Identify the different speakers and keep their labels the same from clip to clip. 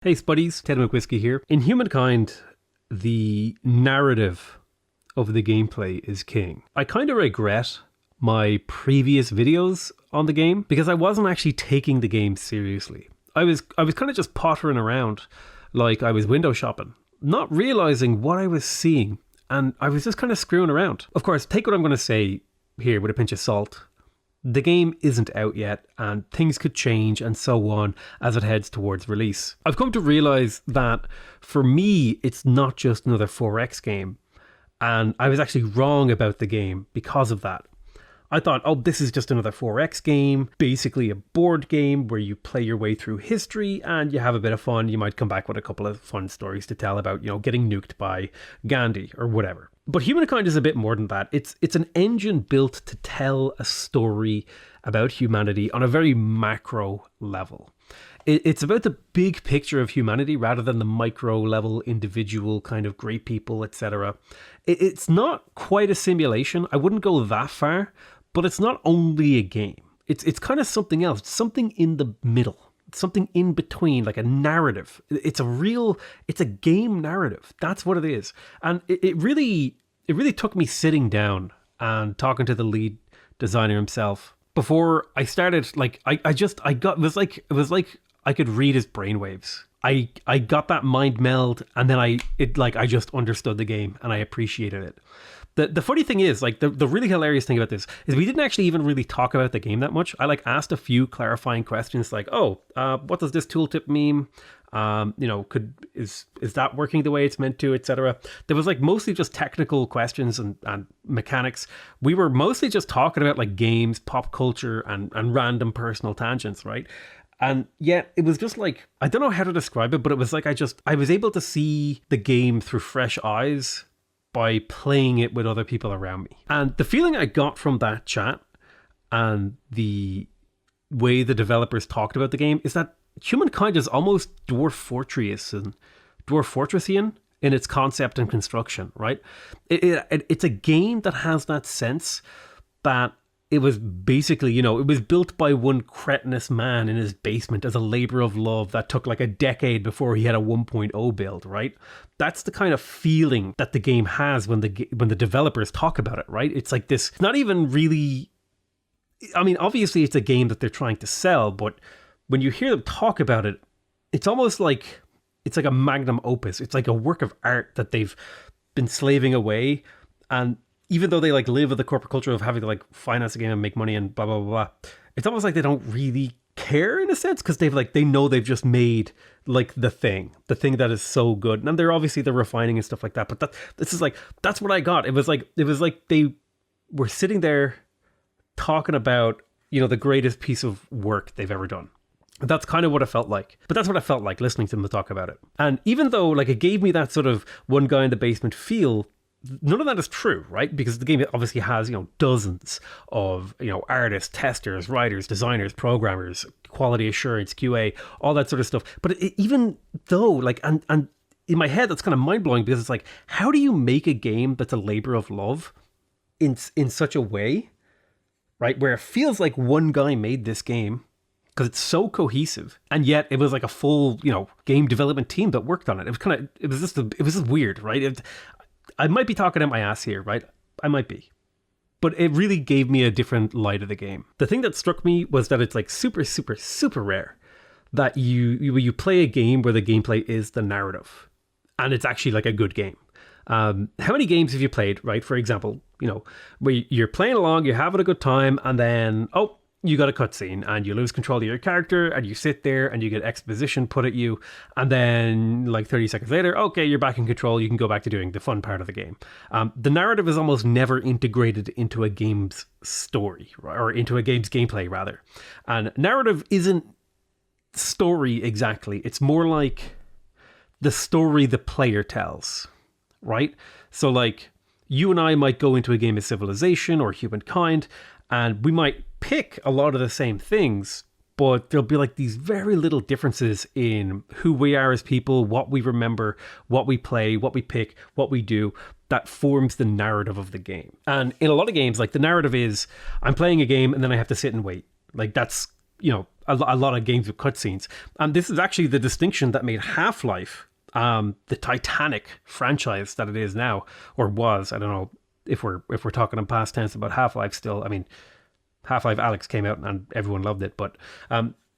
Speaker 1: Hey Spuddies, PotatoMcWhiskey here. In Humankind, the narrative of the gameplay is king. I kind of regret my previous videos on the game because I wasn't actually taking the game seriously. I was kind of just pottering around like I was window shopping, not realizing what I was seeing, and I was just kind of screwing around. Of course, take what I'm going to say here with a pinch of salt. The game isn't out yet and things could change and so on as it heads towards release. I've come to realize that for me, it's not just another 4X game. And I was actually wrong about the game because of that. I thought, oh, this is just another 4X game, basically a board game where you play your way through history and you have a bit of fun. You might come back with a couple of fun stories to tell about, getting nuked by Gandhi or whatever. But Humankind is a bit more than that. It's an engine built to tell a story about humanity on a very macro level. It's about the big picture of humanity rather than the micro level individual kind of great people, etc. It's not quite a simulation. I wouldn't go that far, but it's not only a game. It's kind of something else. It's something in the middle. Something in between, like a narrative. It's a game narrative. That's what it is. And it really took me sitting down and talking to the lead designer himself before I started. Like it was like I could read his brainwaves. I got that mind meld, and then I just understood the game and I appreciated it. The funny thing is, like, the really hilarious thing about this is we didn't actually even really talk about the game that much. I asked a few clarifying questions like, what does this tooltip mean? Is that working the way it's meant to, etc. There was mostly just technical questions and mechanics. We were mostly just talking about games, pop culture, and random personal tangents, right? And yet it was just I don't know how to describe it, but it was I was able to see the game through fresh eyes by playing it with other people around me. And the feeling I got from that chat and the way the developers talked about the game is that Humankind is almost Dwarf Fortressian in its concept and construction, right? It's a game that has that sense that it was basically, it was built by one cretinous man in his basement as a labor of love that took a decade before he had a 1.0 build, right? That's the kind of feeling that the game has when the developers talk about it, right? It's this, not even really, I mean, obviously it's a game that they're trying to sell, but when you hear them talk about it, it's almost it's like a magnum opus. It's like a work of art that they've been slaving away. And even though they live with the corporate culture of having to finance a game and make money and blah, blah, blah, blah, it's almost they don't really care in a sense because they know they've just made the thing that is so good. And they're refining and stuff like that. But that's what I got. It was like they were sitting there talking about, the greatest piece of work they've ever done. That's kind of what it felt like. But that's what I felt like listening to them talk about it. And even though it gave me that sort of one guy in the basement feel, none of that is true, right? Because the game obviously has, dozens of, artists, testers, writers, designers, programmers, quality assurance, QA, all that sort of stuff. But even though, and in my head, that's kind of mind-blowing because it's how do you make a game that's a labor of love in such a way, right? Where it feels like one guy made this game because it's so cohesive, and yet it was a full, game development team that worked on it. It was just weird, right? I might be talking out my ass here, right? I might be. But it really gave me a different light of the game. The thing that struck me was that it's super, super, super rare that you play a game where the gameplay is the narrative. And it's actually a good game. How many games have you played, right? For example, where you're playing along, you're having a good time, and then, you got a cutscene and you lose control of your character and you sit there and you get exposition put at you, and then 30 seconds later, okay, you're back in control, you can go back to doing the fun part of the game. The narrative is almost never integrated into a game's story, or into a game's gameplay rather. And narrative isn't story exactly, it's more like the story the player tells, right? So you and I might go into a game of Civilization or Humankind, and we might pick a lot of the same things, but there'll be these very little differences in who we are as people, what we remember, what we play, what we pick, what we do, that forms the narrative of the game. And in a lot of games, the narrative is, I'm playing a game and then I have to sit and wait. That's a lot of games with cutscenes. And this is actually the distinction that made Half-Life the Titanic franchise that it is now, or was. I don't know if we're talking in past tense about Half-Life still. I mean, Half-Life Alyx came out and everyone loved it, but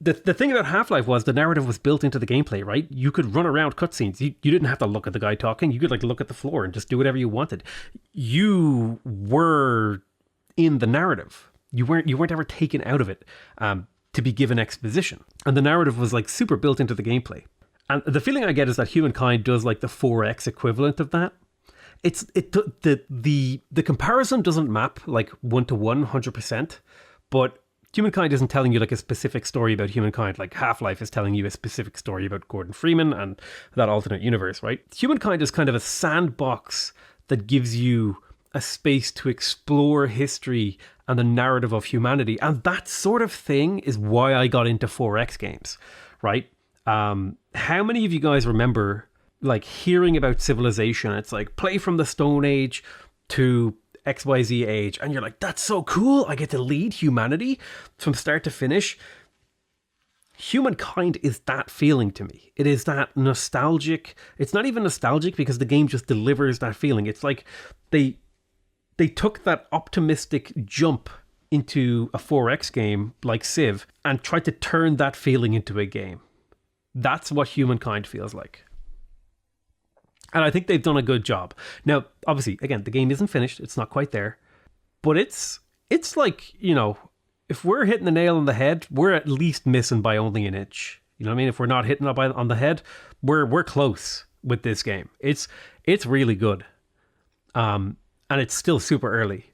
Speaker 1: the thing about Half-Life was the narrative was built into the gameplay, right? You could run around cutscenes. You didn't have to look at the guy talking. You could like look at the floor and just do whatever you wanted. You were in the narrative. You weren't ever taken out of it to be given exposition. And the narrative was like super built into the gameplay. And the feeling I get is that Humankind does like the 4X equivalent of that. The comparison doesn't map like 1-to-1, 100%, but Humankind isn't telling you like a specific story about Humankind, like Half-Life is telling you a specific story about Gordon Freeman and that alternate universe, right? Humankind is kind of a sandbox that gives you a space to explore history and the narrative of humanity. And that sort of thing is why I got into 4X games, right? How many of you guys remember like hearing about civilization? It's like play from the Stone Age to XYZ age, and you're like, that's so cool, I get to lead humanity from start to finish. Humankind is that feeling to me. It is that nostalgic. It's not even nostalgic because the game just delivers that feeling. It's like they took that optimistic jump into a 4X game like Civ and tried to turn that feeling into a game. That's what Humankind feels like. And I think they've done a good job. Now, obviously, again, the game isn't finished. It's not quite there. But it's like, if we're hitting the nail on the head, we're at least missing by only an inch. You know what I mean? If we're not hitting it on the head, we're close with this game. It's really good. And it's still super early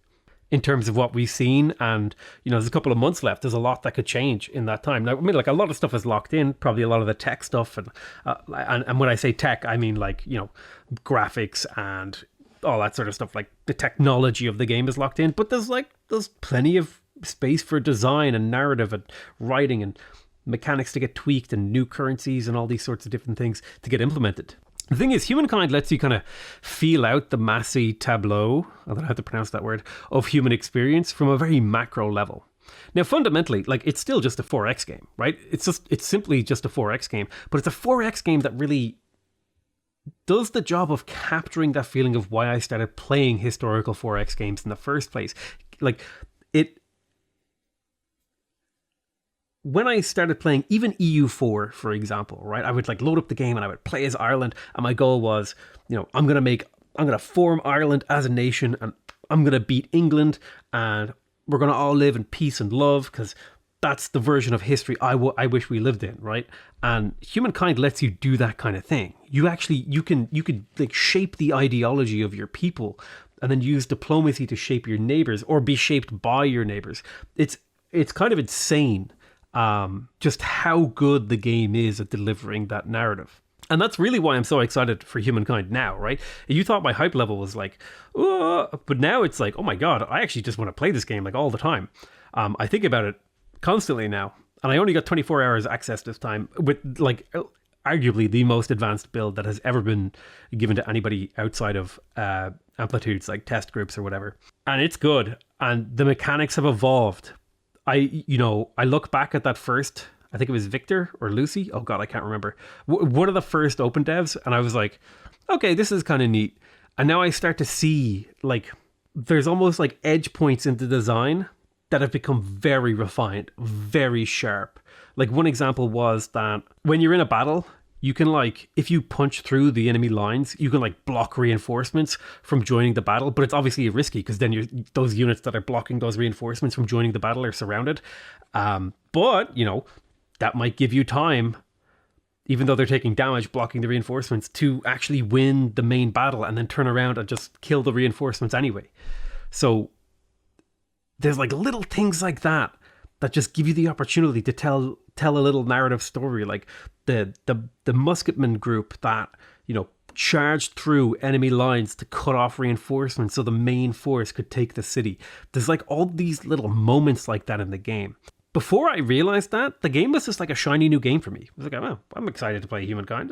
Speaker 1: in terms of what we've seen. And, there's a couple of months left. There's a lot that could change in that time. Now, I mean, like a lot of stuff is locked in, probably a lot of the tech stuff. And when I say tech, I mean like, graphics and all that sort of stuff. Like the technology of the game is locked in, but there's plenty of space for design and narrative and writing and mechanics to get tweaked and new currencies and all these sorts of different things to get implemented. The thing is, Humankind lets you kind of feel out the massy tableau, I don't know how to pronounce that word, of human experience from a very macro level. Now, fundamentally, like it's still just a 4X game, right? It's simply just a 4X game, but it's a 4X game that really does the job of capturing that feeling of why I started playing historical 4X games in the first place. Like when I started playing even EU4, for example, right, I would like load up the game and I would play as Ireland, and my goal was, I'm going to form Ireland as a nation, and I'm going to beat England, and we're going to all live in peace and love, because that's the version of history I wish we lived in, right? And Humankind lets you do that kind of thing. You could like shape the ideology of your people, and then use diplomacy to shape your neighbors, or be shaped by your neighbors. It's kind of insane. Just how good the game is at delivering that narrative. And that's really why I'm so excited for Humankind now, right? You thought my hype level was like, but now it's like, oh my God, I actually just want to play this game like all the time. I think about it constantly now, and I only got 24 hours access this time with like arguably the most advanced build that has ever been given to anybody outside of Amplitude's like test groups or whatever. And it's good, and the mechanics have evolved. I look back at that first, I think it was Victor or Lucy. Oh God, I can't remember. One of the first open devs. And I was like, okay, this is kind of neat. And now I start to see like, there's almost like edge points in the design that have become very refined, very sharp. Like one example was that when you're in a battle, you can like, if you punch through the enemy lines, you can like block reinforcements from joining the battle, but it's obviously risky because then those units that are blocking those reinforcements from joining the battle are surrounded. But that might give you time, even though they're taking damage blocking the reinforcements, to actually win the main battle and then turn around and just kill the reinforcements anyway. So there's like little things like that just give you the opportunity to tell a little narrative story, like the musketman group that charged through enemy lines to cut off reinforcements so the main force could take the city. There's like all these little moments like that in the game. Before I realized that, the game was just like a shiny new game for me. I was like, oh, I'm excited to play Humankind.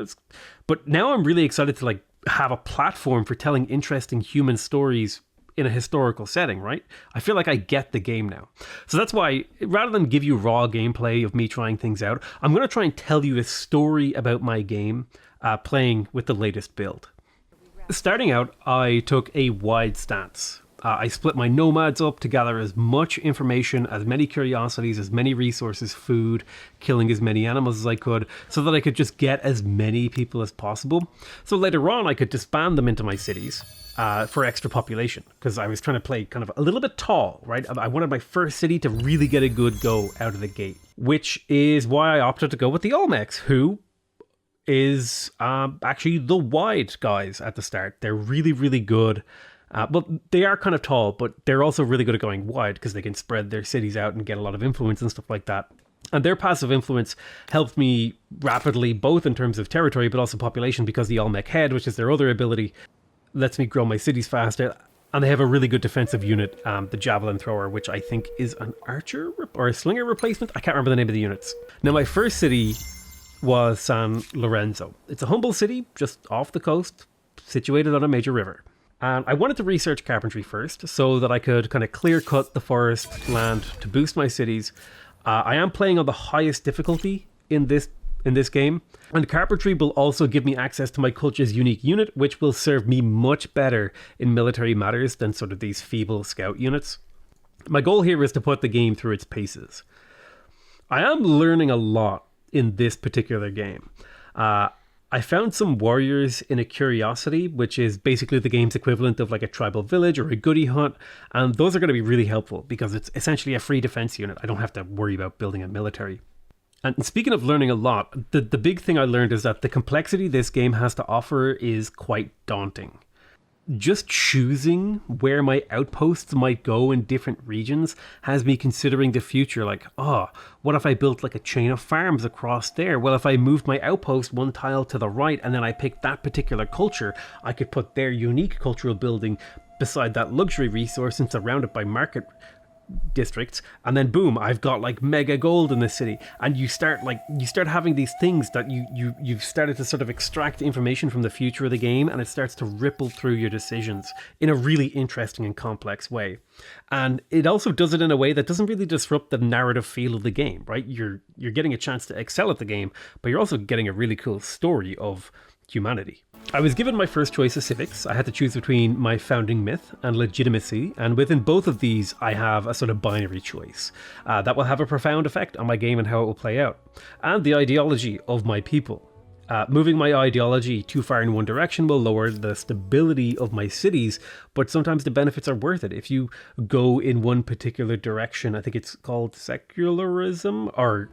Speaker 1: But now I'm really excited to like have a platform for telling interesting human stories in a historical setting, right? I feel like I get the game now. So that's why, rather than give you raw gameplay of me trying things out, I'm going to try and tell you a story about my game playing with the latest build. Starting out, I took a wide stance. I split my nomads up to gather as much information, as many curiosities, as many resources, food, killing as many animals as I could, so that I could just get as many people as possible. So later on, I could disband them into my cities for extra population, because I was trying to play kind of a little bit tall, right? I wanted my first city to really get a good go out of the gate, which is why I opted to go with the Olmecs, who is actually the wide guys at the start. They're really, really good. Well, they are kind of tall, but they're also really good at going wide because they can spread their cities out and get a lot of influence and stuff like that. And their passive influence helped me rapidly, both in terms of territory, but also population, because the Olmec head, which is their other ability, lets me grow my cities faster. And they have a really good defensive unit, the javelin thrower, which I think is an archer or a slinger replacement. I can't remember the name of the units. Now, my first city was San Lorenzo. It's a humble city just off the coast, situated on a major river. And I wanted to research carpentry first so that I could kind of clear cut the forest land to boost my cities. I am playing on the highest difficulty in this game, and carpentry will also give me access to my culture's unique unit, which will serve me much better in military matters than sort of these feeble scout units. My goal here is to put the game through its paces. I am learning a lot in this particular game. I found some warriors in a curiosity, which is basically the game's equivalent of like a tribal village or a goodie hunt. And those are going to be really helpful because it's essentially a free defense unit. I don't have to worry about building a military. And speaking of learning a lot, the big thing I learned is that the complexity this game has to offer is quite daunting. Just choosing where my outposts might go in different regions has me considering the future. Like, what if I built like a chain of farms across there? Well, if I moved my outpost one tile to the right and then I picked that particular culture, I could put their unique cultural building beside that luxury resource and surround it by market districts, and then boom, I've got like mega gold in the city. And you start having these things that you've started to sort of extract information from the future of the game, and it starts to ripple through your decisions in a really interesting and complex way. And it also does it in a way that doesn't really disrupt the narrative feel of the game, right? You're getting a chance to excel at the game, but you're also getting a really cool story of humanity. I was given my first choice of civics. I had to choose between my founding myth and legitimacy, and within both of these I have a sort of binary choice that will have a profound effect on my game and how it will play out, and the ideology of my people. Moving my ideology too far in one direction will lower the stability of my cities, but sometimes the benefits are worth it. If you go in one particular direction, I think it's called secularism or,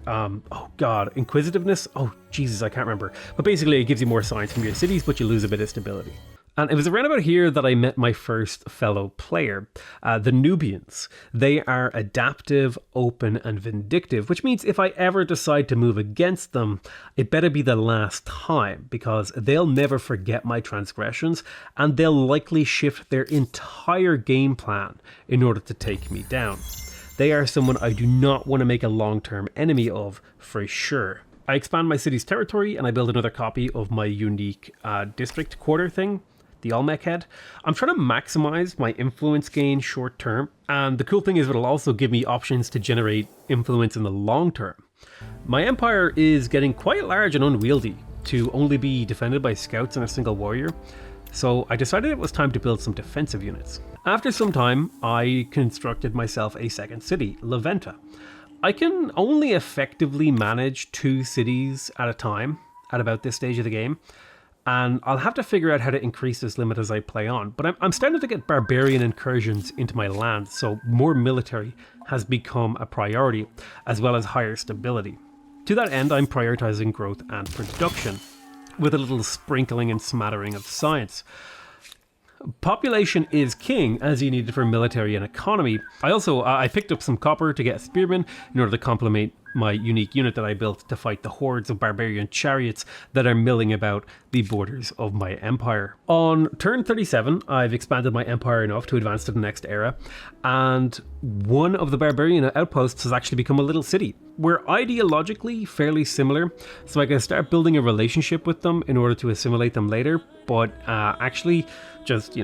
Speaker 1: inquisitiveness. Oh, Jesus, I can't remember. But basically it gives you more science from your cities, but you lose a bit of stability. And it was around about here that I met my first fellow player, the Nubians. They are adaptive, open, and vindictive, which means if I ever decide to move against them, it better be the last time, because they'll never forget my transgressions, and they'll likely shift their entire game plan in order to take me down. They are someone I do not want to make a long-term enemy of, for sure. I expand my city's territory, and I build another copy of my unique district quarter thing, the Olmec head. I'm trying to maximize my influence gain short term, and the cool thing is it'll also give me options to generate influence in the long term. My empire is getting quite large and unwieldy to only be defended by scouts and a single warrior, so I decided it was time to build some defensive units. After some time, I constructed myself a second city, La Venta. I can only effectively manage 2 cities at a time at about this stage of the game, and I'll have to figure out how to increase this limit as I play on. But I'm starting to get barbarian incursions into my land, so more military has become a priority, as well as higher stability. To that end, I'm prioritizing growth and production, with a little sprinkling and smattering of science. Population is king, as you need it for military and economy. I picked up some copper to get spearmen in order to complement my unique unit that I built to fight the hordes of barbarian chariots that are milling about the borders of my empire. On turn 37, I've expanded my empire enough to advance to the next era, and one of the barbarian outposts has actually become a little city. We're ideologically fairly similar, so I can start building a relationship with them in order to assimilate them later, but actually just,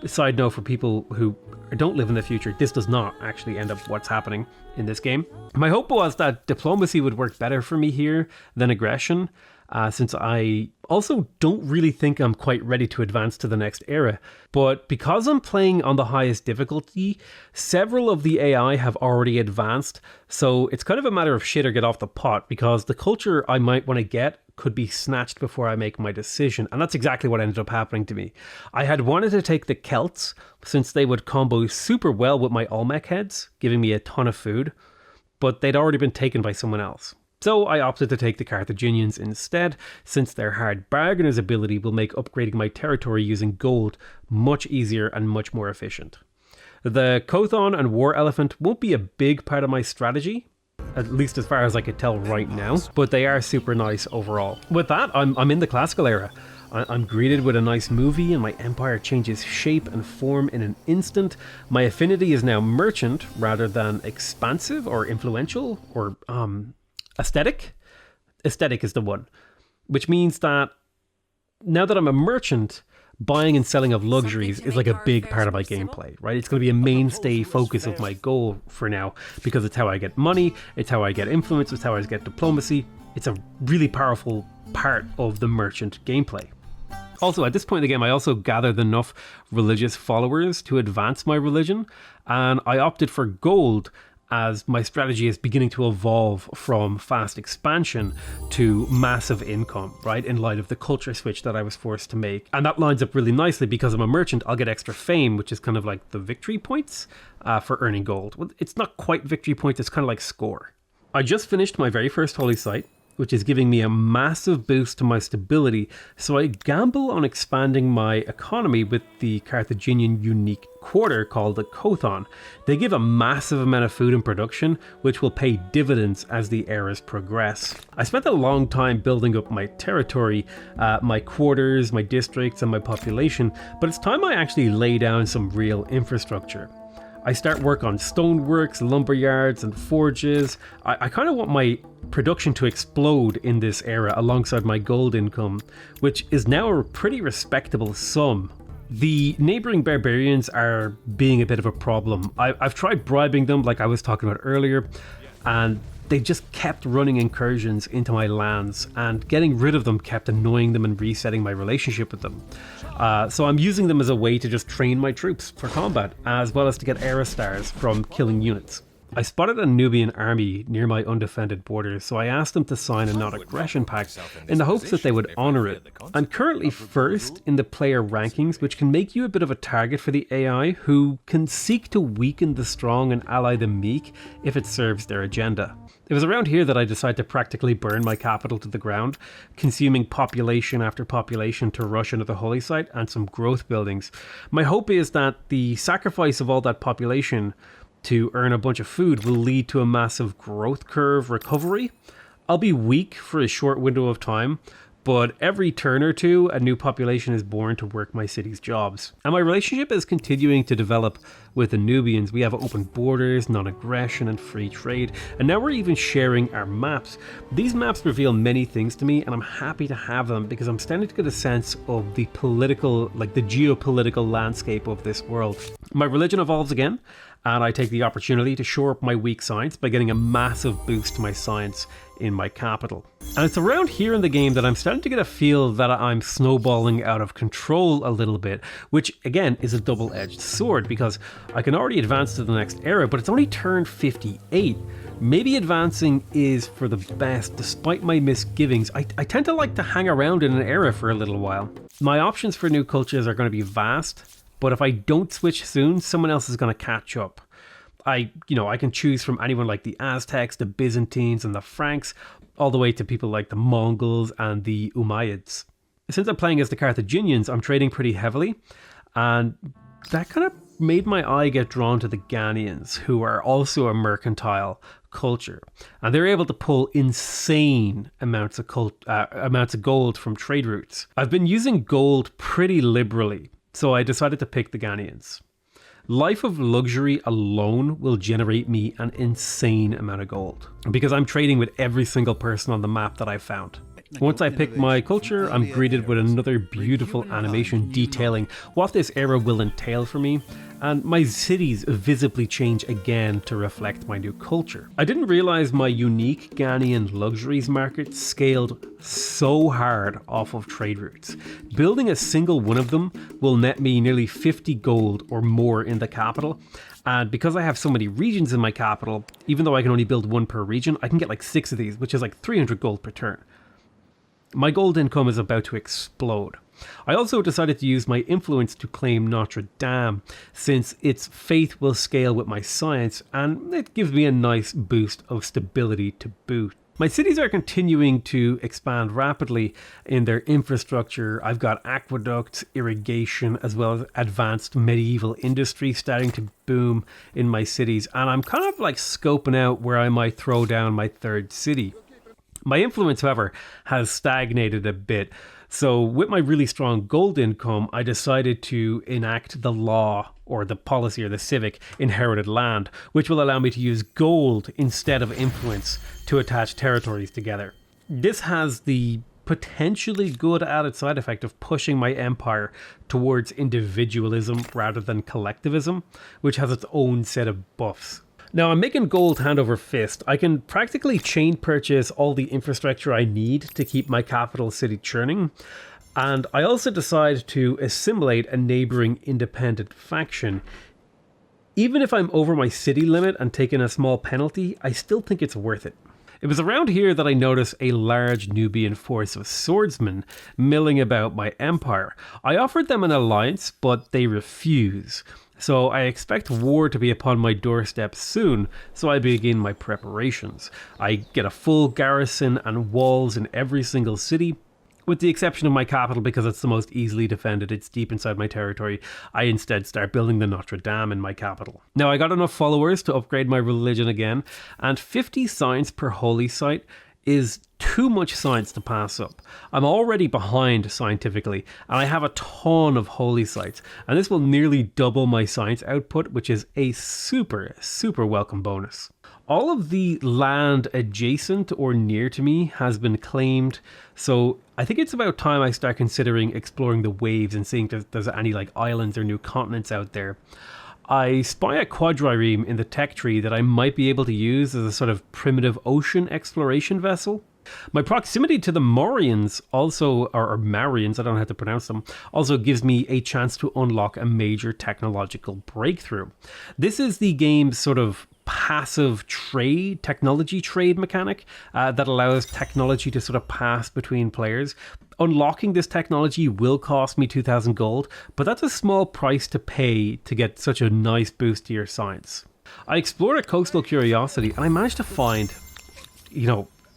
Speaker 1: Side note for people who don't live in the future, this does not actually end up what's happening in this game. My hope was that diplomacy would work better for me here than aggression, since I also don't really think I'm quite ready to advance to the next era. But because I'm playing on the highest difficulty, several of the AI have already advanced, so it's kind of a matter of shit or get off the pot, because the culture I might want to get could be snatched before I make my decision, and that's exactly what ended up happening to me. I had wanted to take the Celts, since they would combo super well with my Olmec heads, giving me a ton of food, but they'd already been taken by someone else. So I opted to take the Carthaginians instead, since their hard bargainer's ability will make upgrading my territory using gold much easier and much more efficient. The Chthon and War Elephant won't be a big part of my strategy, at least as far as I could tell right now, but they are super nice overall. With that, I'm in the classical era. I'm greeted with a nice movie and my empire changes shape and form in an instant. My affinity is now merchant rather than expansive or influential or aesthetic. Aesthetic is the one, which means that now that I'm a merchant, buying and selling of luxuries is like a big part of my gameplay, right? It's going to be a mainstay focus of my goal for now, because it's how I get money, it's how I get influence, it's how I get diplomacy. It's a really powerful part of the merchant gameplay. Also, at this point in the game, I also gathered enough religious followers to advance my religion, and I opted for gold as my strategy is beginning to evolve from fast expansion to massive income, right? In light of the culture switch that I was forced to make. And that lines up really nicely because I'm a merchant. I'll get extra fame, which is kind of like the victory points for earning gold. Well, it's not quite victory points, it's kind of like score. I just finished my very first holy site, which is giving me a massive boost to my stability, so I gamble on expanding my economy with the Carthaginian unique quarter called the Chthon. They give a massive amount of food and production, which will pay dividends as the eras progress. I spent a long time building up my territory, my quarters, my districts, and my population, but it's time I actually lay down some real infrastructure. I start work on stoneworks, lumberyards, and forges. I kind of want my production to explode in this era alongside my gold income, which is now a pretty respectable sum. The neighboring barbarians are being a bit of a problem. I've tried bribing them like I was talking about earlier, and they just kept running incursions into my lands, and getting rid of them kept annoying them and resetting my relationship with them. So I'm using them as a way to just train my troops for combat, as well as to get era stars from killing units. I spotted a Nubian army near my undefended borders, so I asked them to sign a non-aggression pact in the hopes that they would honour it. I'm currently first in the player rankings, which can make you a bit of a target for the AI, who can seek to weaken the strong and ally the meek if it serves their agenda. It was around here that I decided to practically burn my capital to the ground, consuming population after population to rush into the holy site and some growth buildings. My hope is that the sacrifice of all that population to earn a bunch of food will lead to a massive growth curve recovery. I'll be weak for a short window of time, but every turn or two, a new population is born to work my city's jobs. And my relationship is continuing to develop with the Nubians. We have open borders, non-aggression, and free trade, and now we're even sharing our maps. These maps reveal many things to me, and I'm happy to have them because I'm starting to get a sense of the political, like the geopolitical landscape of this world. My religion evolves again, and I take the opportunity to shore up my weak science by getting a massive boost to my science in my capital. And it's around here in the game that I'm starting to get a feel that I'm snowballing out of control a little bit, which again is a double-edged sword because I can already advance to the next era, but it's only turned 58. Maybe advancing is for the best despite my misgivings. I tend to like to hang around in an era for a little while. My options for new cultures are going to be vast, but if I don't switch soon, someone else is going to catch up. I can choose from anyone like the Aztecs, the Byzantines, and the Franks, all the way to people like the Mongols and the Umayyads. Since I'm playing as the Carthaginians, I'm trading pretty heavily, and that kind of made my eye get drawn to the Ghanaians, who are also a mercantile culture, and they're able to pull insane amounts of gold from trade routes. I've been using gold pretty liberally, so I decided to pick the Ghanaians. Life of luxury alone will generate me an insane amount of gold because I'm trading with every single person on the map that I've found. Once I pick my culture, I'm greeted with another beautiful animation detailing what this era will entail for me, and my cities visibly change again to reflect my new culture. I didn't realize my unique Ghanaian luxuries market scaled so hard off of trade routes. Building a single one of them will net me nearly 50 gold or more in the capital, and because I have so many regions in my capital, even though I can only build one per region, I can get like 6 of these, which is like 300 gold per turn. My gold income is about to explode. I also decided to use my influence to claim Notre Dame, since its faith will scale with my science, and it gives me a nice boost of stability to boot. My cities are continuing to expand rapidly in their infrastructure. I've got aqueducts, irrigation, as well as advanced medieval industry starting to boom in my cities, and I'm kind of like scoping out where I might throw down my third city. My influence, however, has stagnated a bit. So with my really strong gold income, I decided to enact the law or the policy or the civic inherited land, which will allow me to use gold instead of influence to attach territories together. This has the potentially good added side effect of pushing my empire towards individualism rather than collectivism, which has its own set of buffs. Now, I'm making gold hand over fist. I can practically chain purchase all the infrastructure I need to keep my capital city churning. And I also decide to assimilate a neighboring independent faction. Even if I'm over my city limit and taking a small penalty, I still think it's worth it. It was around here that I noticed a large Nubian force of swordsmen milling about my empire. I offered them an alliance, but they refuse. So I expect war to be upon my doorstep soon, so I begin my preparations. I get a full garrison and walls in every single city, with the exception of my capital because it's the most easily defended. It's deep inside my territory. I instead start building the Notre Dame in my capital. Now I got enough followers to upgrade my religion again, and 50 science per holy site is too much science to pass up. I'm already behind scientifically, and I have a ton of holy sites, and this will nearly double my science output, which is a super welcome bonus. All of the land adjacent or near to me has been claimed, so I think it's about time I start considering exploring the waves and seeing if there's any like islands or new continents out there. I spy a quadrireme in the tech tree that I might be able to use as a sort of primitive ocean exploration vessel. My proximity to the Maurians also, or Marians, I don't know how to pronounce them, also gives me a chance to unlock a major technological breakthrough. This is the game's sort of passive trade, technology trade mechanic that allows technology to sort of pass between players. Unlocking this technology will cost me 2,000 gold, but that's a small price to pay to get such a nice boost to your science. I explored a coastal curiosity and I managed to find,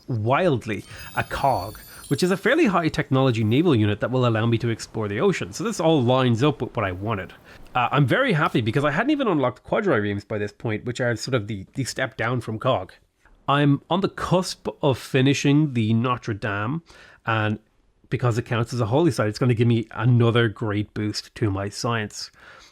Speaker 1: wildly, a cog, which is a fairly high technology naval unit that will allow me to explore the ocean. So this all lines up with what I wanted. I'm very happy because I hadn't even unlocked quadriremes by this point, which are sort of the step down from cog. I'm on the cusp of finishing the Notre Dame, and because it counts as a holy site, it's going to give me another great boost to my science,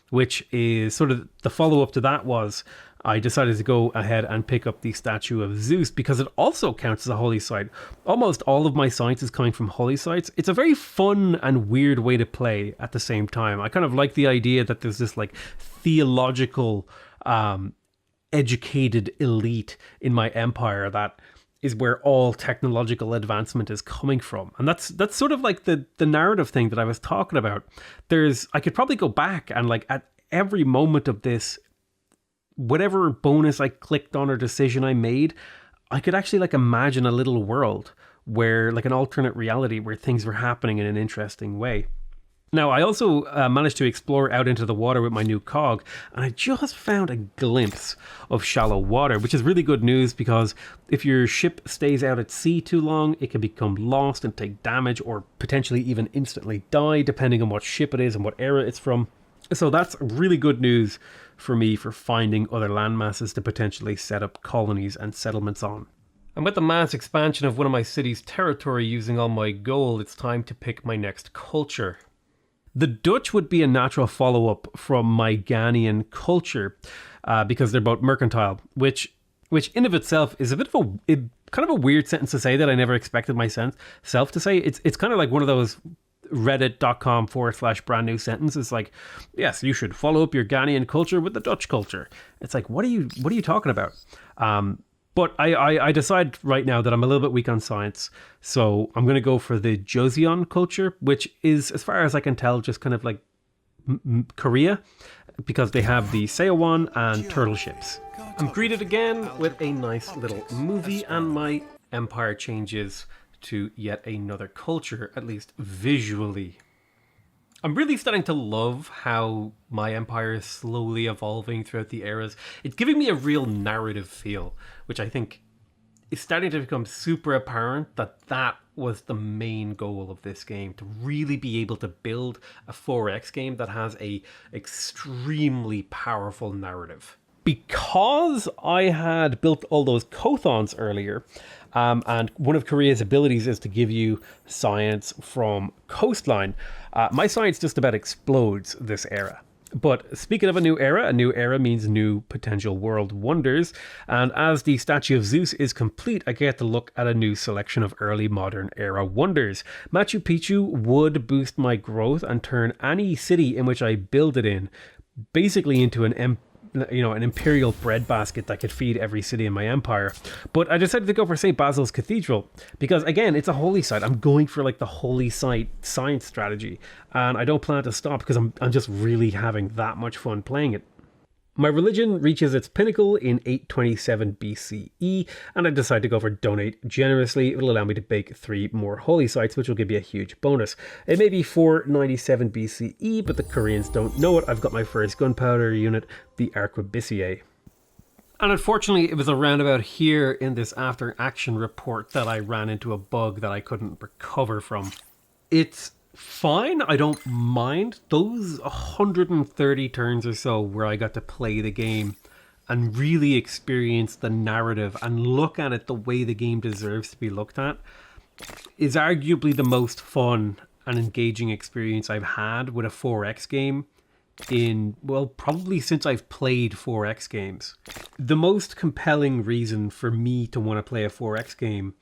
Speaker 1: which is sort of the follow-up to that was I decided to go ahead and pick up the statue of Zeus because it also counts as a holy site. Almost all of my science is coming from holy sites. It's a very fun and weird way to play at the same time. I kind of like the idea that there's this like theological, educated elite in my empire that is where all technological advancement is coming from. And that's sort of like the narrative thing that I was talking about. I could probably go back and like at every moment of this, whatever bonus I clicked on or decision I made, I could actually like imagine a little world where like an alternate reality where things were happening in an interesting way. Now, I also managed to explore out into the water with my new cog, and I just found a glimpse of shallow water, which is really good news because if your ship stays out at sea too long, it can become lost and take damage or potentially even instantly die, depending on what ship it is and what era it's from. So that's really good news for me for finding other landmasses to potentially set up colonies and settlements on. And with the mass expansion of one of my city's territory using all my gold, it's time to pick my next culture. The Dutch would be a natural follow-up from my Ghanaian culture because they're both mercantile, which which in of itself is a bit of kind of a weird sentence to say that I never expected myself to say. It's kind of like one of those reddit.com/brand new sentences like, yes, you should follow up your Ghanaian culture with the Dutch culture. It's like, what are you talking about? But I decide right now that I'm a little bit weak on science, so I'm going to go for the Joseon culture, which is, as far as I can tell, just kind of like Korea, because they have the Seowan and turtle ships. I'm greeted again with a nice little movie, and my empire changes to yet another culture, at least visually. I'm really starting to love how my empire is slowly evolving throughout the eras. It's giving me a real narrative feel, which I think is starting to become super apparent that was the main goal of this game, to really be able to build a 4X game that has a extremely powerful narrative. Because I had built all those Kothons earlier, and one of Korea's abilities is to give you science from coastline, my science just about explodes this era. But speaking of a new era means new potential world wonders. And as the statue of Zeus is complete, I get to look at a new selection of early modern era wonders. Machu Picchu would boost my growth and turn any city in which I build it in basically into an imperial breadbasket that could feed every city in my empire. But I decided to go for St. Basil's Cathedral because, again, it's a holy site. I'm going for like the holy site science strategy, and I don't plan to stop because I'm just really having that much fun playing it. My religion reaches its pinnacle in 827 BCE, and I decide to go for donate generously. It will allow me to bake 3 more holy sites, which will give me a huge bonus. It may be 497 BCE, but the Koreans don't know it. I've got my first gunpowder unit, the Arquebusier. And unfortunately, it was around about here in this after action report that I ran into a bug that I couldn't recover from. It's fine, I don't mind. Those 130 turns or so where I got to play the game and really experience the narrative and look at it the way the game deserves to be looked at is arguably the most fun and engaging experience I've had with a 4X game in, well, probably since I've played 4X games. The most compelling reason for me to want to play a 4X game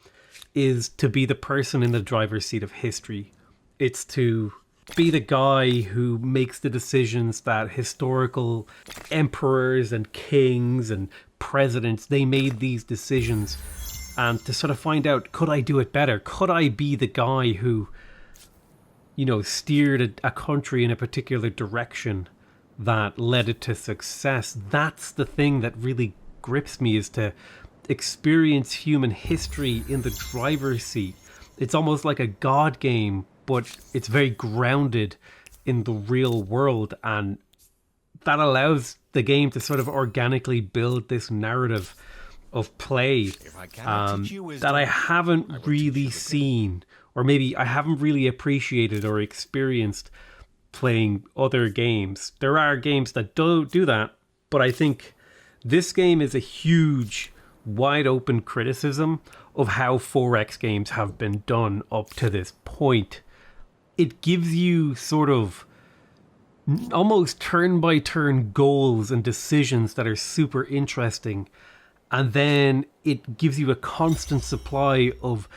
Speaker 1: is to be the person in the driver's seat of history. It's to be the guy who makes the decisions that historical emperors and kings and presidents, they made these decisions, and to sort of find out, could I do it better? Could I be the guy who, steered a country in a particular direction that led it to success? That's the thing that really grips me, is to experience human history in the driver's seat. It's almost like a God game, but it's very grounded in the real world, and that allows the game to sort of organically build this narrative of play that I haven't really seen, or maybe I haven't really appreciated or experienced playing other games. There are games that do that, but I think this game is a huge, wide open criticism of how 4X games have been done up to this point. It gives you sort of almost turn-by-turn goals and decisions that are super interesting. And then it gives you a constant supply of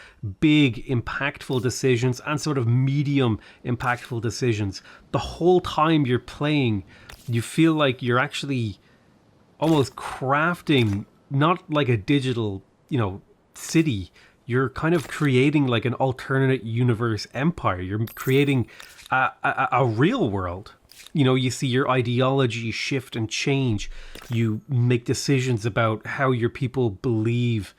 Speaker 1: big, impactful decisions and sort of medium, impactful decisions. The whole time you're playing, you feel like you're actually almost crafting, not like a digital, city. You're kind of creating like an alternate universe empire. You're creating a real world. You see your ideology shift and change. You make decisions about how your people believe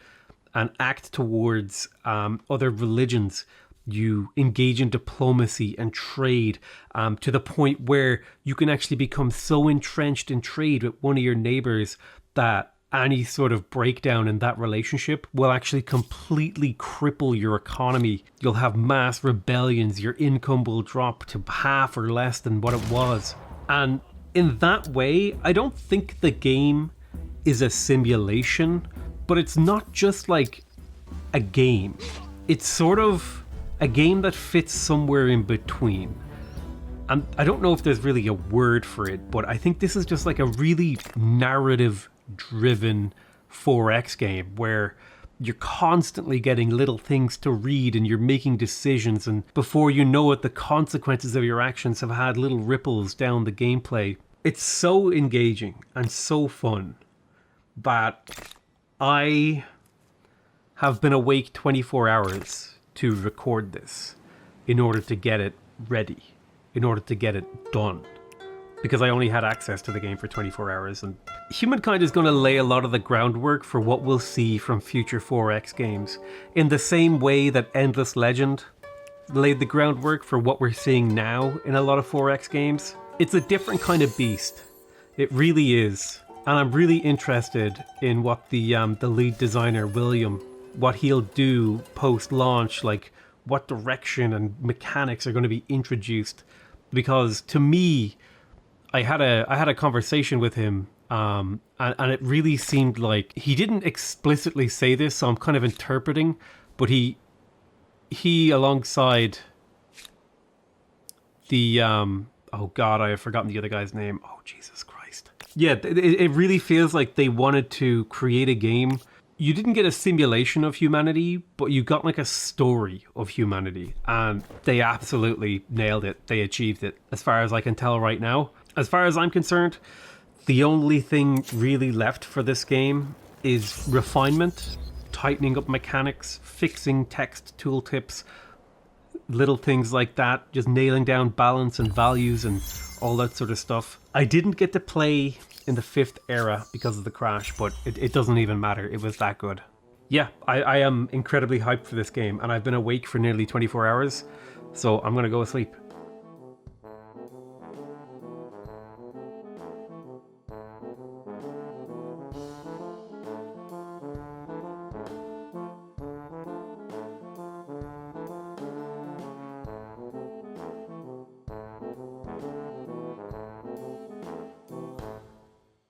Speaker 1: and act towards other religions. You engage in diplomacy and trade to the point where you can actually become so entrenched in trade with one of your neighbors that any sort of breakdown in that relationship will actually completely cripple your economy. You'll have mass rebellions. Your income will drop to half or less than what it was. And in that way, I don't think the game is a simulation, but it's not just like a game. It's sort of a game that fits somewhere in between. And I don't know if there's really a word for it, but I think this is just like a really narrative driven 4X game where you're constantly getting little things to read and you're making decisions, and before you know it, the consequences of your actions have had little ripples down the gameplay. It's so engaging and so fun that I have been awake 24 hours to record this in order to get it ready, in order to get it done, because I only had access to the game for 24 hours. And Humankind is going to lay a lot of the groundwork for what we'll see from future 4X games, in the same way that Endless Legend laid the groundwork for what we're seeing now in a lot of 4X games. It's a different kind of beast. It really is. And I'm really interested in what the lead designer, William, what he'll do post-launch, like what direction and mechanics are going to be introduced. Because to me, I had a conversation with him, and it really seemed like he didn't explicitly say this, so I'm kind of interpreting, but he alongside the oh god, I have forgotten the other guy's name. Oh Jesus Christ. Yeah, it really feels like they wanted to create a game. You didn't get a simulation of humanity, but you got like a story of humanity, and they absolutely nailed it. They achieved it, as far as I can tell right now. As far as I'm concerned, the only thing really left for this game is refinement, tightening up mechanics, fixing text tooltips, little things like that, just nailing down balance and values and all that sort of stuff. I didn't get to play in the 5th era because of the crash, but it doesn't even matter. It was that good. Yeah, I am incredibly hyped for this game, and I've been awake for nearly 24 hours, so I'm going to go to sleep.